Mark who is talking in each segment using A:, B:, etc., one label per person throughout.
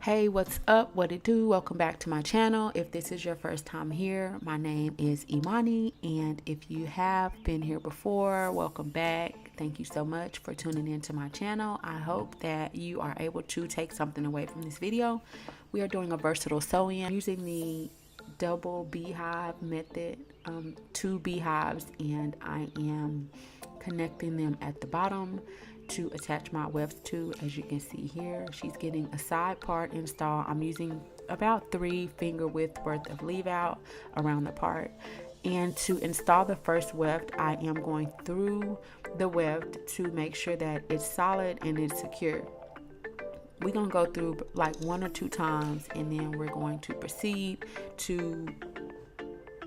A: Hey, what's up? What it do? Welcome back to my channel. If this is your first time here, my name is Imani, and if you have been here before, welcome back. Thank you so much for tuning into my channel. I hope that you are able to take something away from this video. We are doing a versatile sew-in using the double beehive method, 2 beehives, and I am connecting them at the bottom to attach my wefts to. As you can see here, she's getting a side part installed. I'm using about 3 finger width worth of leave out around the part. And to install the first weft, I am going through the weft to make sure that it's solid and it's secure. We're gonna go through like 1 or 2 times, and then we're going to proceed to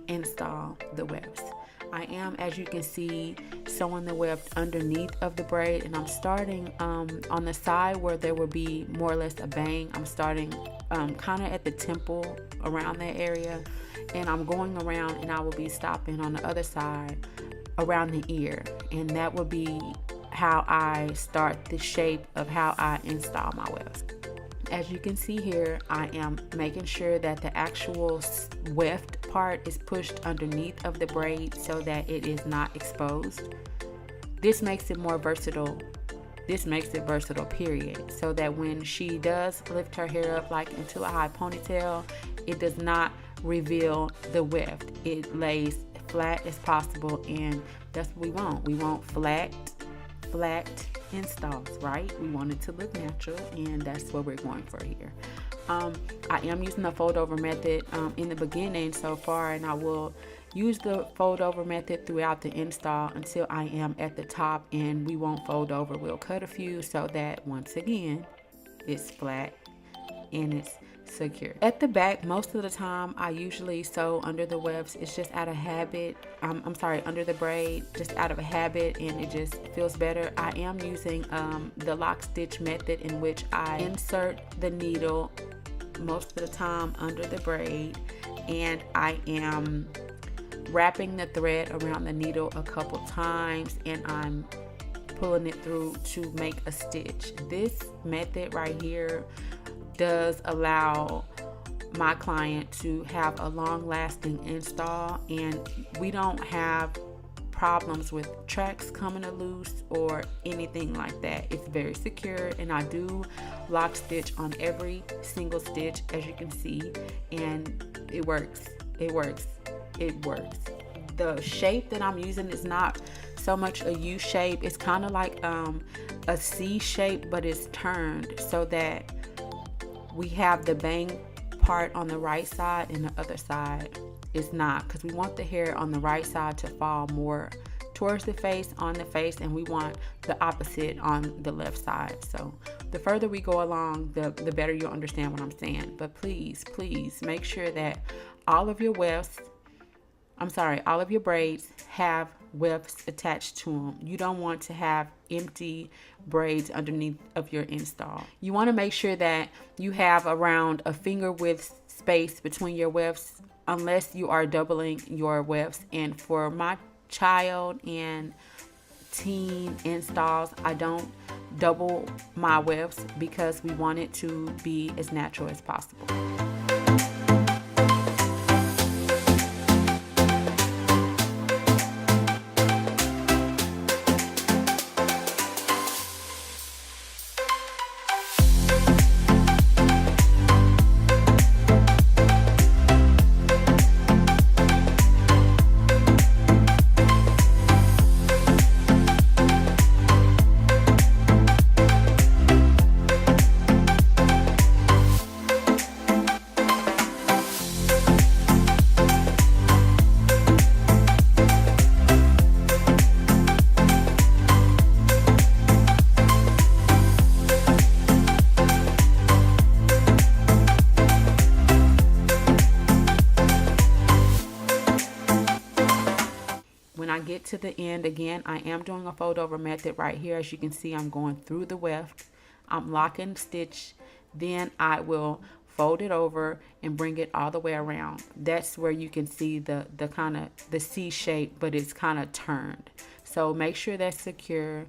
A: install the wefts. I am, as you can see, sewing the weft underneath of the braid, and I'm starting on the side where there will be more or less a bang. I'm starting kind of at the temple, around that area, and I'm going around, and I will be stopping on the other side around the ear, and that will be how I start the shape of how I install my wefts. As you can see here, I am making sure that the actual weft part is pushed underneath of the braid so that it is not exposed. This makes it more versatile. This makes it versatile, period. So that when she does lift her hair up like into a high ponytail, it does not reveal the weft. It lays flat as possible, and that's what we want. We want flat installs, right? We want it to look natural, and that's what we're going for here. I am using the fold over method in the beginning so far, and I will use the fold over method throughout the install until I am at the top, and we won't fold over. We'll cut a few so that once again it's flat and it's secure. At the back, most of the time I usually sew under the wefts. It's just out of habit. Under the braid, just out of a habit, and it just feels better. I am using the lock stitch method, in which I insert the needle most of the time under the braid, and I am wrapping the thread around the needle a couple times, and I'm pulling it through to make a stitch. This method right here does allow my client to have a long-lasting install, and we don't have problems with tracks coming loose or anything like that. It's very secure, and I do lock stitch on every single stitch, as you can see, and it works. The shape that I'm using is not so much a U shape. It's kind of like a C shape, but it's turned so that we have the bang part on the right side, and the other side is not, because we want the hair on the right side to fall more towards the face, on the face, and we want the opposite on the left side. So the further we go along, the better you'll understand what I'm saying. But please make sure that all of your braids have wefts attached to them. You don't want to have empty braids underneath of your install. You want to make sure that you have around a finger width space between your wefts, unless you are doubling your wefts. And for my child and teen installs, I don't double my wefts because we want it to be as natural as possible. I get to the end, again, I am doing a fold over method right here. As you can see, I'm going through the weft, I'm locking stitch, then I will fold it over and bring it all the way around. That's where you can see the kind of the C shape, but it's kind of turned. So make sure that's secure.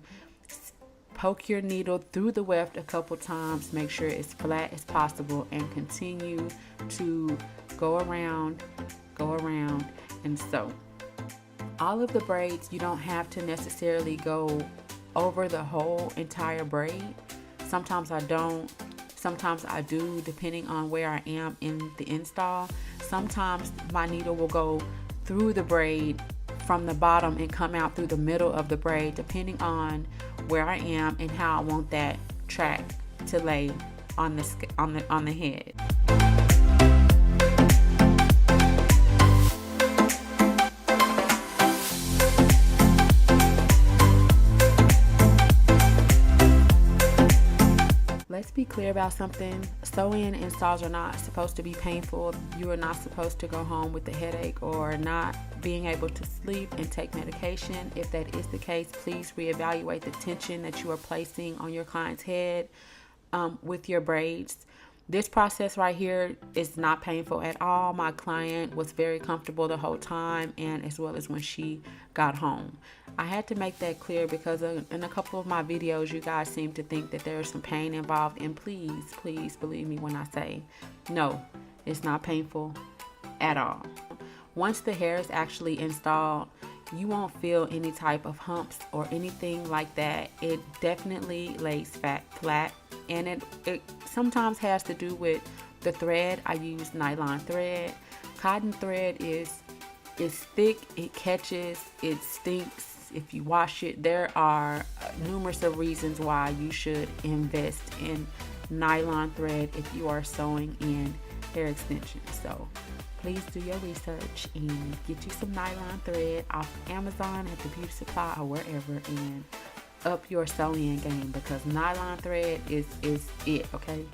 A: Poke your needle through the weft a couple times, make sure it's flat as possible, and continue to go around, and sew. All of the braids, you don't have to necessarily go over the whole entire braid. Sometimes I don't, sometimes I do, depending on where I am in the install. Sometimes my needle will go through the braid from the bottom and come out through the middle of the braid, depending on where I am and how I want that track to lay on the head. Let's be clear about something. Sew-in installs are not supposed to be painful. You are not supposed to go home with a headache or not being able to sleep and take medication. If that is the case, please reevaluate the tension that you are placing on your client's head with your braids. This process right here is not painful at all. My client was very comfortable the whole time, and as well as when she got home. I had to make that clear because in a couple of my videos, you guys seem to think that there is some pain involved, and please believe me when I say, no, it's not painful at all. Once the hair is actually installed, you won't feel any type of humps or anything like that. It definitely lays flat, and it sometimes has to do with the thread. I use nylon thread. Cotton thread is thick, it catches, it stinks if you wash it. There are numerous of reasons why you should invest in nylon thread if you are sewing in hair extensions. So please do your research and get you some nylon thread off Amazon, at the beauty supply, or wherever, and up your sew-in game, because nylon thread is it, okay?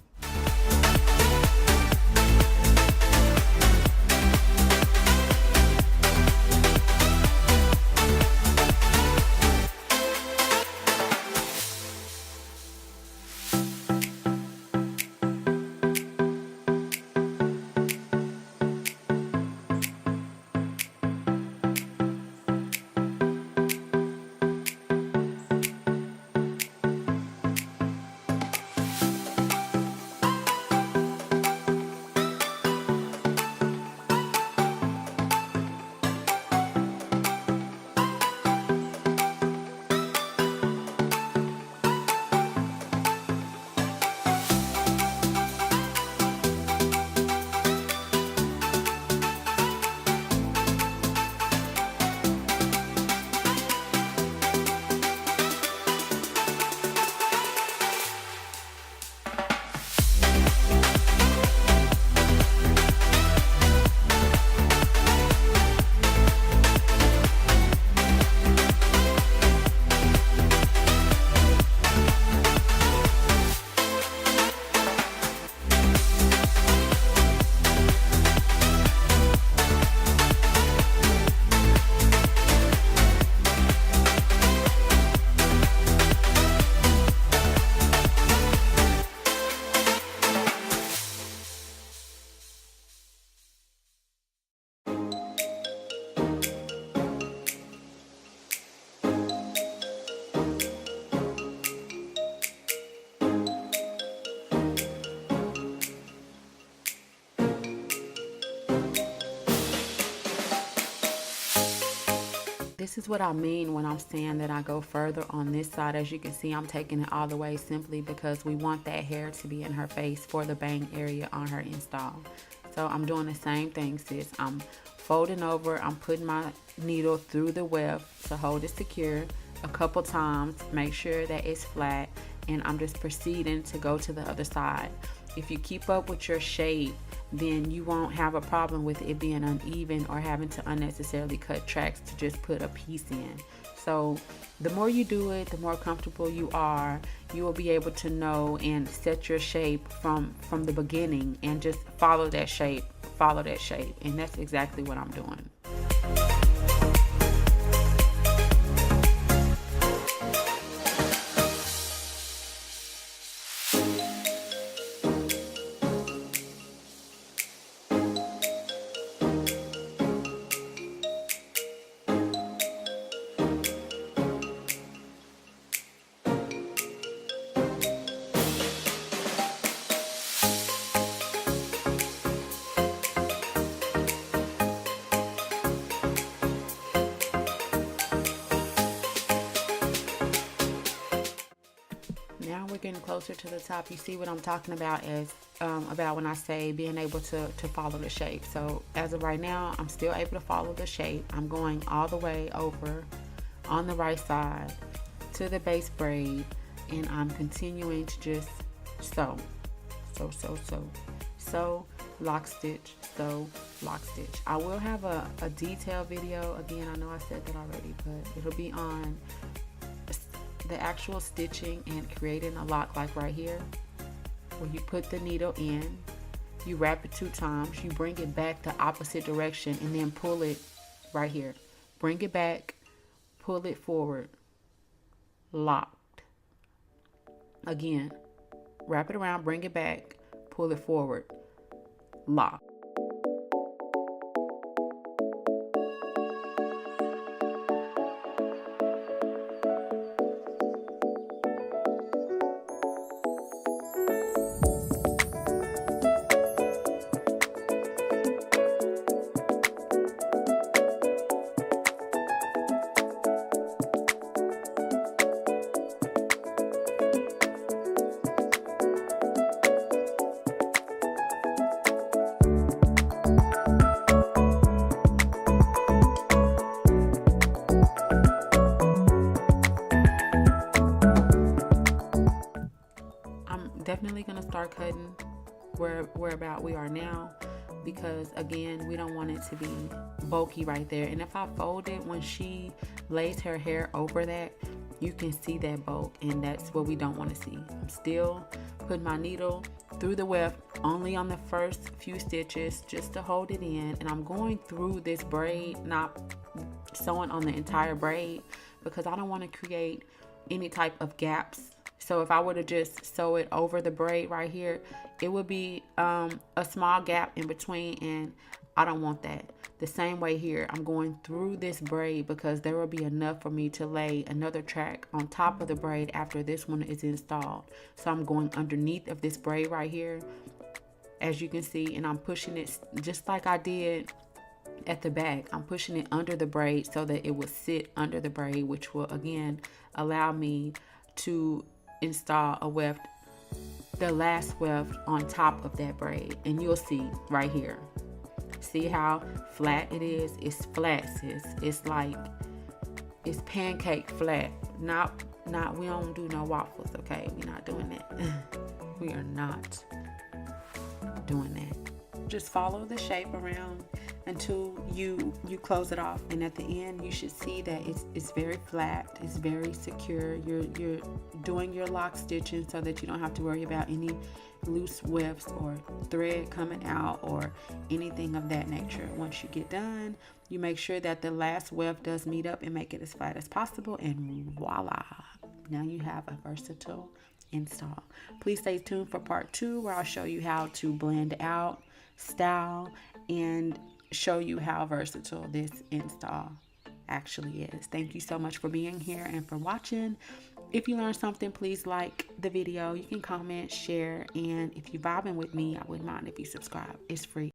A: This is what I mean when I'm saying that I go further on this side. As you can see, I'm taking it all the way simply because we want that hair to be in her face for the bang area on her install. So I'm doing the same thing, sis. I'm folding over, I'm putting my needle through the weft to hold it secure a couple times, make sure that it's flat, and I'm just proceeding to go to the other side. If you keep up with your shape, then you won't have a problem with it being uneven or having to unnecessarily cut tracks to just put a piece in. So the more you do it, the more comfortable you are. You will be able to know and set your shape from the beginning and just follow that shape, and that's exactly what I'm doing. we're getting closer to the top, you see what I'm talking about as about when I say being able to follow the shape. So as of right now, I'm still able to follow the shape. I'm going all the way over on the right side to the base braid, and I'm continuing to just sew, lock stitch, sew, lock stitch. I will have a detailed video. Again, I know I said that already, but it'll be on the actual stitching and creating a lock, like right here, where you put the needle in, you wrap it 2 times, you bring it back the opposite direction, and then pull it right here. Bring it back, pull it forward, locked. Again, wrap it around, bring it back, pull it forward, lock. Definitely gonna start cutting where about we are now, because again, we don't want it to be bulky right there. And if I fold it, when she lays her hair over that, you can see that bulk, and that's what we don't want to see. I'm still putting my needle through the weft only on the first few stitches just to hold it in, and I'm going through this braid, not sewing on the entire braid, because I don't want to create any type of gaps. So if I were to just sew it over the braid right here, it would be a small gap in between, and I don't want that. The same way here, I'm going through this braid because there will be enough for me to lay another track on top of the braid after this one is installed. So I'm going underneath of this braid right here, as you can see, and I'm pushing it just like I did at the back. I'm pushing it under the braid so that it will sit under the braid, which will again allow me to install a weft, the last weft on top of that braid. And you'll see right here, see how flat it is? It's flat, sis. It's like, it's pancake flat. Not we don't do no waffles, okay? We're not doing that. We are not doing that. Just follow the shape around until you close it off, and at the end you should see that it's very flat, it's very secure. You're doing your lock stitching so that you don't have to worry about any loose wefts or thread coming out or anything of that nature. Once you get done, you make sure that the last weft does meet up and make it as flat as possible, and voila, now you have a versatile install. Please stay tuned for part 2, where I'll show you how to blend out, style, and show you how versatile this install actually is. Thank you so much for being here and for watching. If you learned something, please like the video. You can comment, share, and if you're vibing with me, I wouldn't mind if you subscribe. It's free.